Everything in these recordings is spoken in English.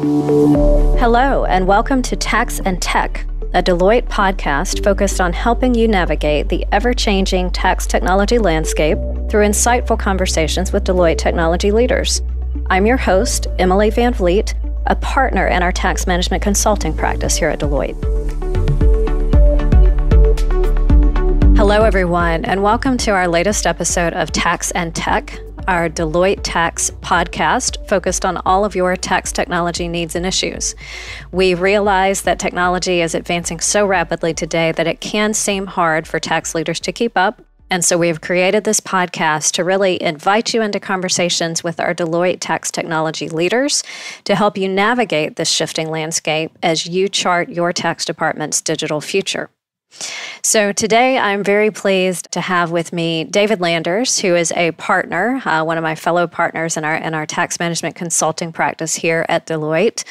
Hello, and welcome to Tax and Tech, a Deloitte podcast focused on helping you navigate the ever-changing tax technology landscape through insightful conversations with Deloitte technology leaders. I'm your host, Emily Van Vliet, a partner in our tax management consulting practice here at Deloitte. Hello, everyone, and welcome to our latest episode of Tax and Tech, our Deloitte Tax podcast focused on all of your tax technology needs and issues. We realize that technology is advancing so rapidly today that it can seem hard for tax leaders to keep up. And so we have created this podcast to really invite you into conversations with our Deloitte tax technology leaders to help you navigate this shifting landscape as you chart your tax department's digital future. So today, I'm very pleased to have with me David Landers, who is a partner, one of my fellow partners in our tax management consulting practice here at Deloitte.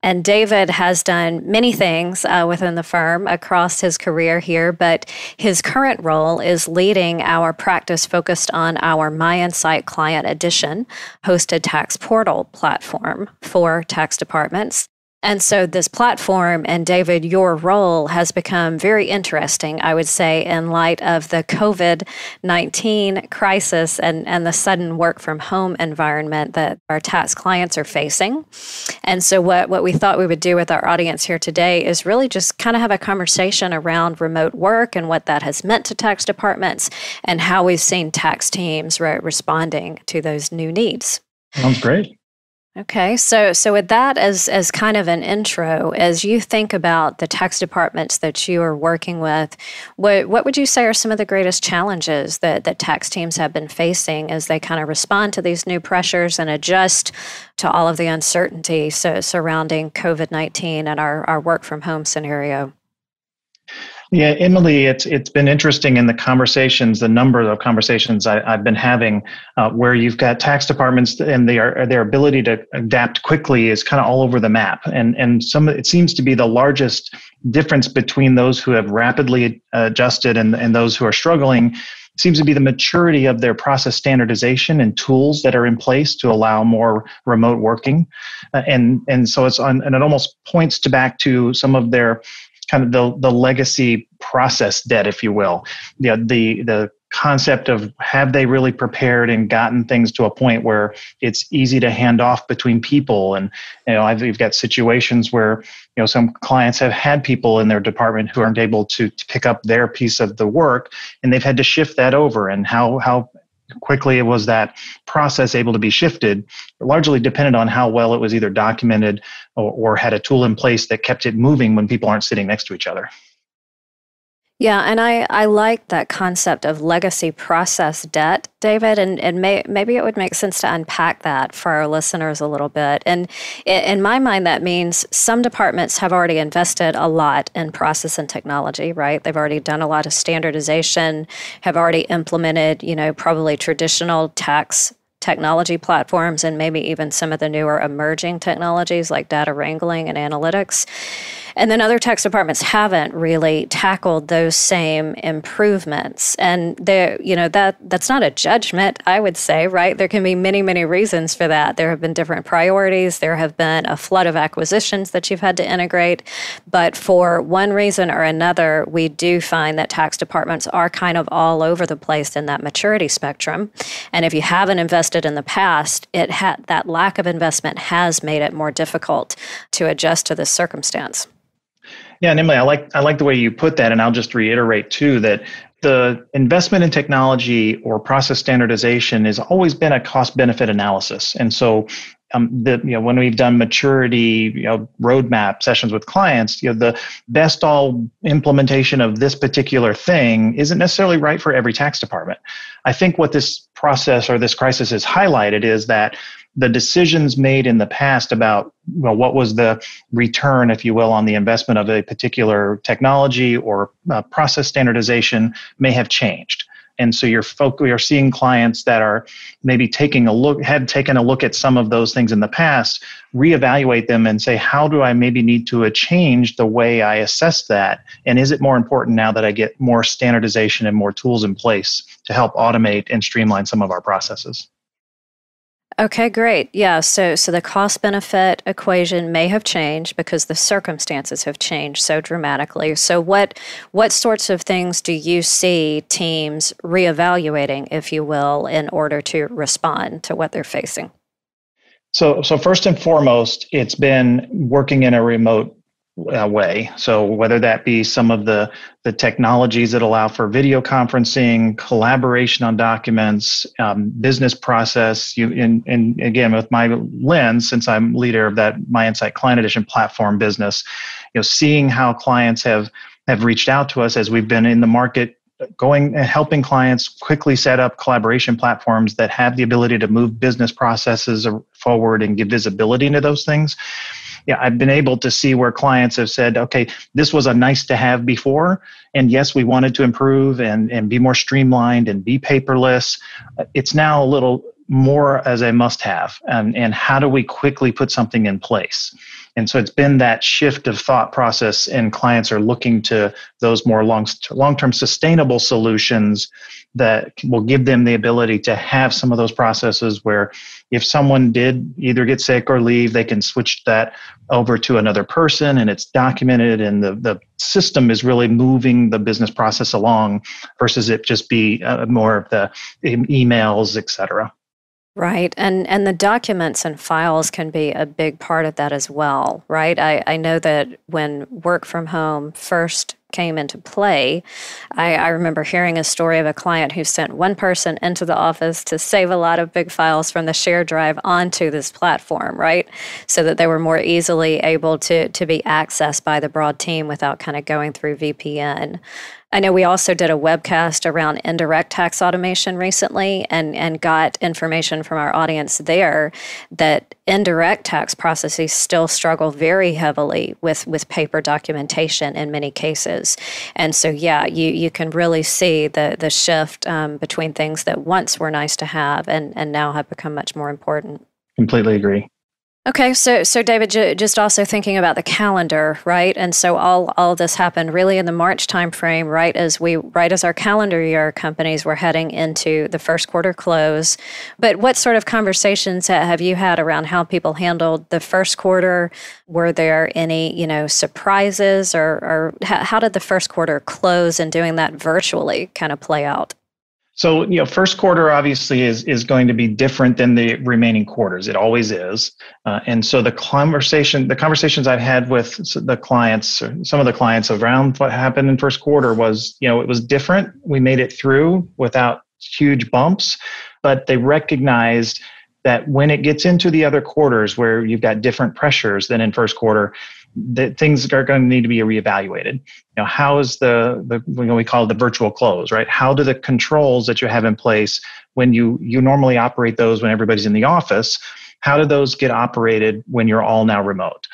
And David has done many things within the firm across his career here, but his current role is leading our practice focused on our myInsight Client Edition hosted tax portal platform for tax departments. And so this platform, and David, your role has become very interesting, I would say, in light of the COVID-19 crisis and the sudden work from home environment that our tax clients are facing. And so what we thought we would do with our audience here today is really just kind of have a conversation around remote work and what that has meant to tax departments and how we've seen tax teams responding to those new needs. Sounds great. Okay, so with that as kind of an intro, as you think about the tax departments that you are working with, what would you say are some of the greatest challenges that tax teams have been facing as they kind of respond to these new pressures and adjust to all of the uncertainty surrounding COVID-19 and our work from home scenario? Yeah, Emily, it's been interesting in the number of conversations I've been having where you've got tax departments and their ability to adapt quickly is kind of all over the map. And it seems to be the largest difference between those who have rapidly adjusted and those who are struggling seems to be the maturity of their process standardization and tools that are in place to allow more remote working. And so and it almost points back to some of their kind of the legacy process debt, if you will. The concept of have they really prepared and gotten things to a point where it's easy to hand off between people. And we've got situations where some clients have had people in their department who aren't able to pick up their piece of the work, and they've had to shift that over. And how quickly was that process able to be shifted, largely depended on how well it was either documented or had a tool in place that kept it moving when people aren't sitting next to each other. Yeah, and I like that concept of legacy process debt, David, and maybe it would make sense to unpack that for our listeners a little bit. And in my mind, that means some departments have already invested a lot in process and technology, right? They've already done a lot of standardization, have already implemented, probably traditional tax technology platforms and maybe even some of the newer emerging technologies like data wrangling and analytics. And then other tax departments haven't really tackled those same improvements. And that's not a judgment, I would say, right? There can be many, many reasons for that. There have been different priorities. There have been a flood of acquisitions that you've had to integrate. But for one reason or another, we do find that tax departments are kind of all over the place in that maturity spectrum. And if you haven't invested in the past, that lack of investment has made it more difficult to adjust to this circumstance. Yeah, and Emily, I like the way you put that, and I'll just reiterate too that the investment in technology or process standardization has always been a cost-benefit analysis, and so when we've done maturity roadmap sessions with clients, the best all implementation of this particular thing isn't necessarily right for every tax department. I think what this process or this crisis has highlighted is that the decisions made in the past about what was the return, if you will, on the investment of a particular technology or process standardization may have changed. And so you're seeing clients that are maybe taken a look at some of those things in the past, reevaluate them and say, how do I maybe need to change the way I assess that? And is it more important now that I get more standardization and more tools in place to help automate and streamline some of our processes? Okay, great. Yeah, so the cost benefit equation may have changed because the circumstances have changed so dramatically. So what sorts of things do you see teams reevaluating, if you will, in order to respond to what they're facing? So first and foremost, it's been working in a remote way. So whether that be some of the technologies that allow for video conferencing, collaboration on documents, business process. And again, with my lens, since I'm leader of that myInsight Client Edition platform business, seeing how clients have reached out to us as we've been in the market, going and helping clients quickly set up collaboration platforms that have the ability to move business processes forward and give visibility into those things. Yeah, I've been able to see where clients have said, okay, this was a nice to have before. And yes, we wanted to improve and be more streamlined and be paperless. It's now a little more as a must have. And how do we quickly put something in place? And so it's been that shift of thought process, and clients are looking to those more long-term sustainable solutions that will give them the ability to have some of those processes where if someone did either get sick or leave, they can switch that over to another person and it's documented, and the system is really moving the business process along versus it just be more of the emails, et cetera. Right. And the documents and files can be a big part of that as well, right? I know that when work from home first came into play, I remember hearing a story of a client who sent one person into the office to save a lot of big files from the shared drive onto this platform, right? So that they were more easily able to be accessed by the broad team without kind of going through VPN. I know we also did a webcast around indirect tax automation recently and got information from our audience there that indirect tax processes still struggle very heavily with paper documentation in many cases. And so, yeah, you can really see the shift between things that once were nice to have and now have become much more important. Completely agree. Okay, so David, just also thinking about the calendar, right? And so all of this happened really in the March timeframe, right as our calendar year companies were heading into the first quarter close. But what sort of conversations have you had around how people handled the first quarter? Were there any, surprises, or how did the first quarter close and doing that virtually kind of play out? So, first quarter obviously is going to be different than the remaining quarters. It always is. And so the conversations I've had with the clients, or some of the clients around what happened in first quarter was, it was different. We made it through without huge bumps, but they recognized that when it gets into the other quarters where you've got different pressures than in first quarter, that things are going to need to be reevaluated. How is the we call it the virtual close, right? How do the controls that you have in place when you normally operate those when everybody's in the office, how do those get operated when you're all now remote?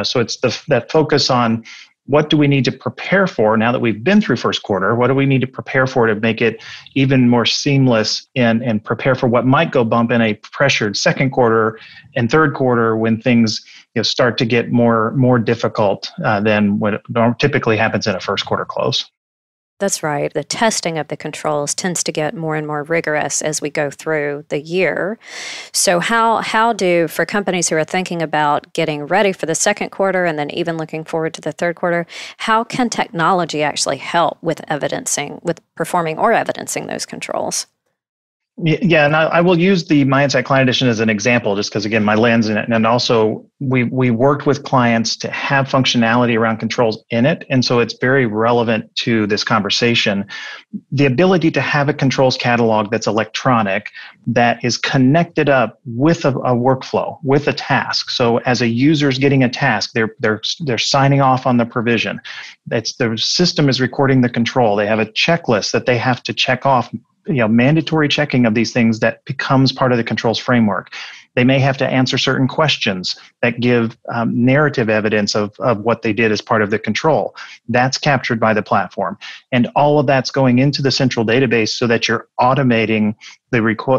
So it's that focus on what do we need to prepare for now that we've been through first quarter? What do we need to prepare for to make it even more seamless and prepare for what might go bump in a pressured second quarter and third quarter when things start to get more difficult than what typically happens in a first quarter close? That's right. The testing of the controls tends to get more and more rigorous as we go through the year. So for companies who are thinking about getting ready for the second quarter and then even looking forward to the third quarter, how can technology actually help with performing or evidencing those controls? Yeah, and I will use the myInsight Client Edition as an example, just because, again, my lens in it. And also, we worked with clients to have functionality around controls in it. And so it's very relevant to this conversation. The ability to have a controls catalog that's electronic, that is connected up with a workflow, with a task. So as a user's getting a task, they're signing off on the provision. The system is recording the control. They have a checklist that they have to check off, mandatory checking of these things that becomes part of the controls framework. They may have to answer certain questions that give narrative evidence of what they did as part of the control. That's captured by the platform. And all of that's going into the central database so that you're automating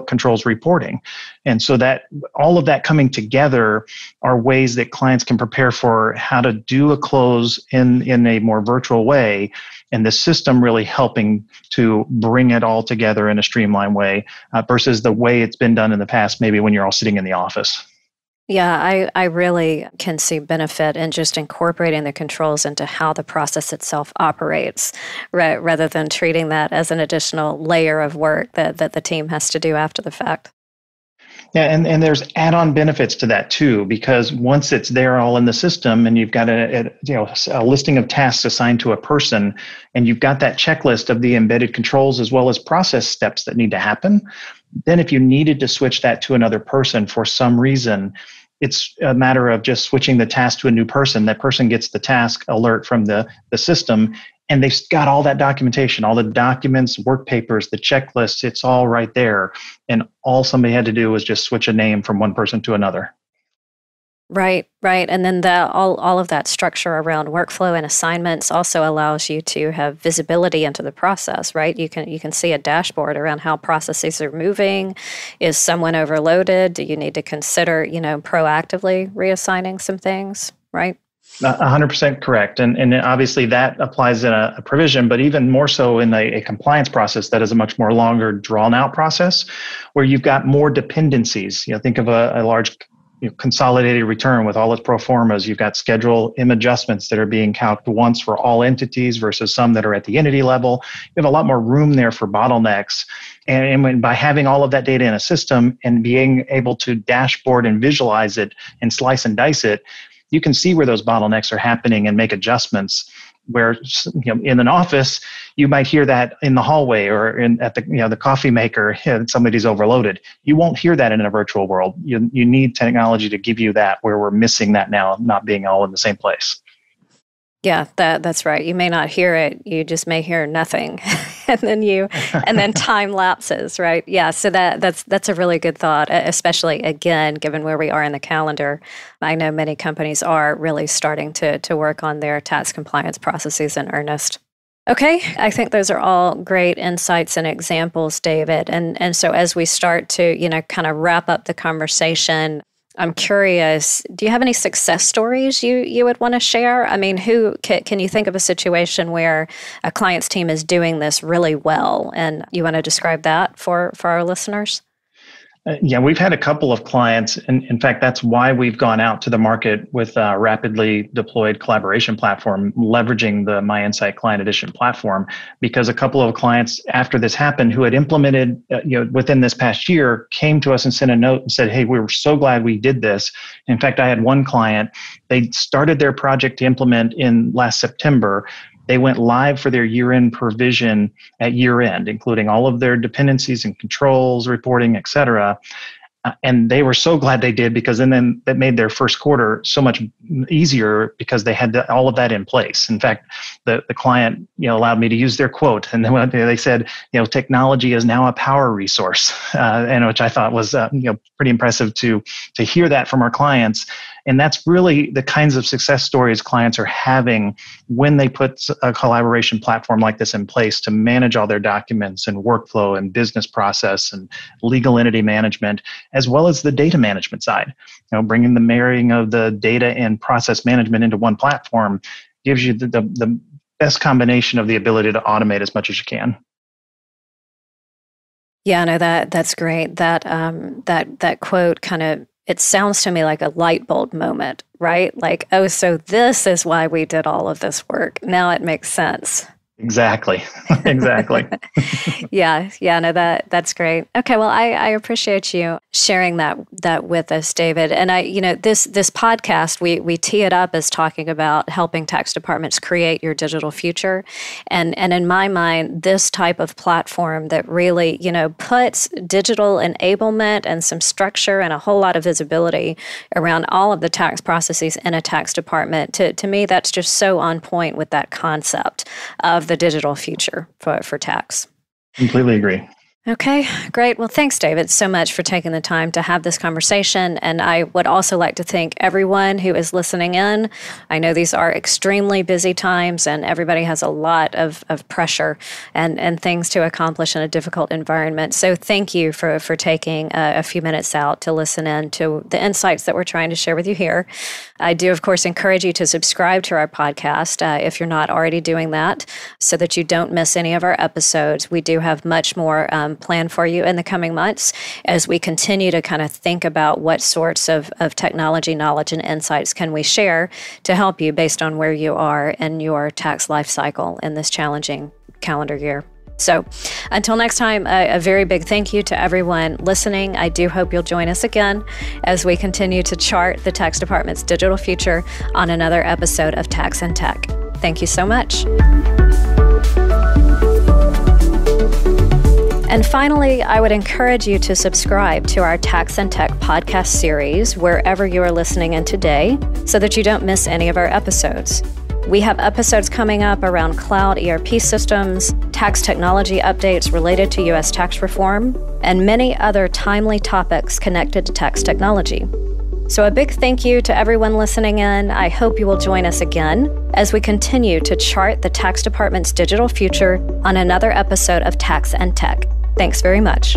controls reporting. And so that all of that coming together are ways that clients can prepare for how to do a close in a more virtual way, and the system really helping to bring it all together in a streamlined way versus the way it's been done in the past, maybe when you're all sitting in the office. Yeah, I really can see benefit in just incorporating the controls into how the process itself operates, rather than treating that as an additional layer of work that the team has to do after the fact. Yeah, and there's add-on benefits to that too, because once it's there all in the system and you've got a listing of tasks assigned to a person, and you've got that checklist of the embedded controls as well as process steps that need to happen, then if you needed to switch that to another person for some reason, it's a matter of just switching the task to a new person. That person gets the task alert from the system, and they've got all that documentation, all the documents, work papers, the checklists, it's all right there. And all somebody had to do was just switch a name from one person to another. Right, right. And then all of that structure around workflow and assignments also allows you to have visibility into the process, right? You can see a dashboard around how processes are moving. Is someone overloaded? Do you need to consider, proactively reassigning some things, right? 100% correct. And obviously that applies in a provision, but even more so in a compliance process that is a much more longer drawn out process where you've got more dependencies. Think of a large consolidated return with all its pro formas. You've got schedule M adjustments that are being calculated once for all entities versus some that are at the entity level. You have a lot more room there for bottlenecks. And by having all of that data in a system and being able to dashboard and visualize it and slice and dice it, you can see where those bottlenecks are happening and make adjustments. Where in an office, you might hear that in the hallway or at the coffee maker, somebody's overloaded. You won't hear that in a virtual world. You need technology to give you that, where we're missing that now, not being all in the same place. Yeah, that's right. You may not hear it. You just may hear nothing. and then time lapses, right? Yeah, so that's a really good thought, especially again, given where we are in the calendar. I know many companies are really starting to work on their tax compliance processes in earnest. Okay, I think those are all great insights and examples, David. And so as we start to, kind of wrap up the conversation, I'm curious, do you have any success stories you would want to share? I mean, can you think of a situation where a client's team is doing this really well, and you want to describe that for our listeners? Yeah, we've had a couple of clients, and in fact, that's why we've gone out to the market with a rapidly deployed collaboration platform, leveraging the myInsight Client Edition platform, because a couple of clients after this happened who had implemented within this past year came to us and sent a note and said, hey, we were so glad we did this. In fact, I had one client, they started their project to implement in last September. They went live for their year-end provision at year-end, including all of their dependencies and controls, reporting, et cetera. And they were so glad they did, because then that made their first quarter so much easier because they had all of that in place. In fact, the client allowed me to use their quote, and then they said, technology is now a power resource, and which I thought was pretty impressive to hear that from our clients. And that's really the kinds of success stories clients are having when they put a collaboration platform like this in place to manage all their documents and workflow and business process and legal entity management, as well as the data management side. Bringing the marrying of the data and process management into one platform gives you the best combination of the ability to automate as much as you can. Yeah, no, that's great. That quote kind of, it sounds to me like a light bulb moment, right? Like, oh, so this is why we did all of this work. Now it makes sense. Exactly. Exactly. Yeah. No, that's great. Okay. Well, I appreciate you sharing that with us, David. And this podcast, we tee it up as talking about helping tax departments create your digital future. And in my mind, this type of platform that really, puts digital enablement and some structure and a whole lot of visibility around all of the tax processes in a tax department, to me, that's just so on point with that concept of the digital future for tax. Completely agree. Okay, great. Well, thanks, David, so much for taking the time to have this conversation. And I would also like to thank everyone who is listening in. I know these are extremely busy times and everybody has a lot of pressure and things to accomplish in a difficult environment. So thank you for taking a few minutes out to listen in to the insights that we're trying to share with you here. I do, of course, encourage you to subscribe to our podcast if you're not already doing that so that you don't miss any of our episodes. We do have much more planned for you in the coming months as we continue to kind of think about what sorts of technology knowledge and insights can we share to help you based on where you are in your tax life cycle in this challenging calendar year. So until next time, a very big thank you to everyone listening. I do hope you'll join us again as we continue to chart the tax department's digital future on another episode of Tax and Tech. Thank you so much. And finally, I would encourage you to subscribe to our Tax and Tech podcast series wherever you are listening in today so that you don't miss any of our episodes. We have episodes coming up around cloud ERP systems, tax technology updates related to U.S. tax reform, and many other timely topics connected to tax technology. So a big thank you to everyone listening in. I hope you will join us again as we continue to chart the tax department's digital future on another episode of Tax and Tech. Thanks very much.